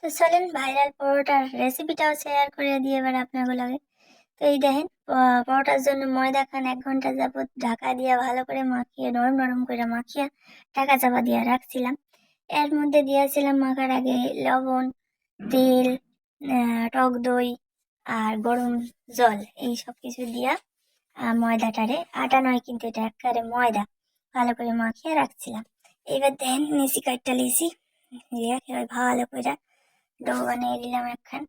তো চলেন ভাইরাল পরোটার রেসিপিটাও শেয়ার করে দিয়ে এবার আপনাগুলোকে। তো এই দেখেন, পরোটার জন্য ময়দা খান 1 ঘন্টা যাবত ঢাকা দিয়ে ভালো করে মাখিয়ে নরম নরম করে মাখিয়ে ঢাকা চাপা দিয়ে রাখছিলাম। এর মধ্যে দিয়েছিলাম মাখার আগে লবণ, তেল, টক দই আর গরম জল, এই সব কিছু দিয়া ময়দাটারে, আটা নয় কিন্তু এটা একেবারে ময়দা, ভালো করে মাখিয়ে রাখছিলাম। এবার দেখেন নিচি কাটটা লিছি দিয়ে এবার ভালো করে ডো বানিয়ে নিলাম একখান,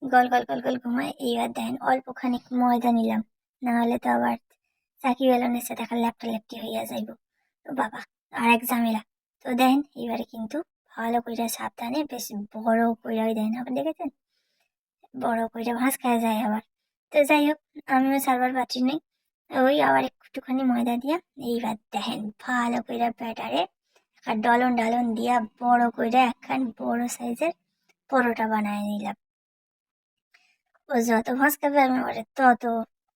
গোল গোল গোল গোল ঘুমায়। এইবার দেখেন অল্প খানিক ময়দা নিলাম, না হলে তো আবার চাকি বেলনের সাথে দেখা ল্যাপটা ল্যাপটি হইয়া যাইব, তো বাবা আর এক ঝামেলা। তো দেখেন এবারে কিন্তু ভালো করে সাবধানে বেশ বড় করে, ওই দেখেন আবার দেখেছেন বড় করে ভাঁজ খাওয়া যায় আবার। তো যাই হোক, আমিও সার্ভার পাচ্ছি নেই, ওই আবার একটুখানি ময়দা দিয়া এইবার দেখেন ভালো করে ব্যাটারে আর ডলন ডালন দিয়া বড় করে একখান বড় সাইজের পরোটা বানায় নিলাম। ও যত ভাঁজ খাবে আমি ওরে তত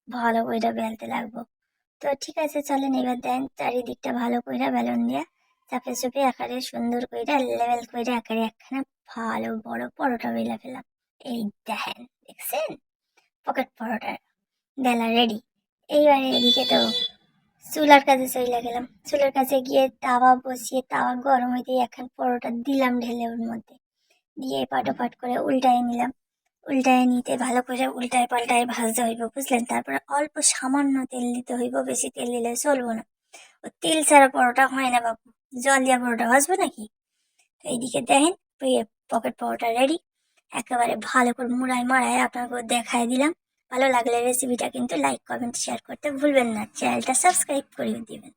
ভালো করে বেলতে লাগবো। তো ঠিক আছে চলেন, এবার দেন চারিদিকটা ভালো করে বেলন দিয়া চাপে চুপে আকারে সুন্দর করে লেভেল করে আকারে একখানা ভালো বড় পরোটা বেলা ফেলাম। এই দেখেন, দেখছেন পকেট পরোটা বেলা রেডি। এইবারে এদিকে তো চুলার কাছে চলে গেলাম, চুলার কাছে গিয়ে তাওয়া বসিয়ে তাওয়া গরম হইতে একখান পরোটা দিলাম ঢেলে ওর মধ্যে দিয়ে পাটোপাট করে উল্টায় নিলাম। উল্টায় নিতে ভালো করে উল্টায় পাল্টায় ভাজতে হইব, বুঝলেন? তারপরে অল্প সামান্য তেল দিতে হইব, বেশি তেল দিলে চলবো না। ও তেল ছাড়া পরোটা হয় না বাবু, জল দিয়া পরোটা ভাজবো নাকি? তো এইদিকে দেখেন পকেট পরোটা রেডি, একেবারে ভালো করে মুড়ায় মাড়ায় আপনাকে দেখায় দিলাম। ভালো লাগলে রেসিপিটা কিন্তু লাইক কমেন্ট শেয়ার করতে ভুলবেন না, চ্যানেলটা সাবস্ক্রাইব করে দিবেন।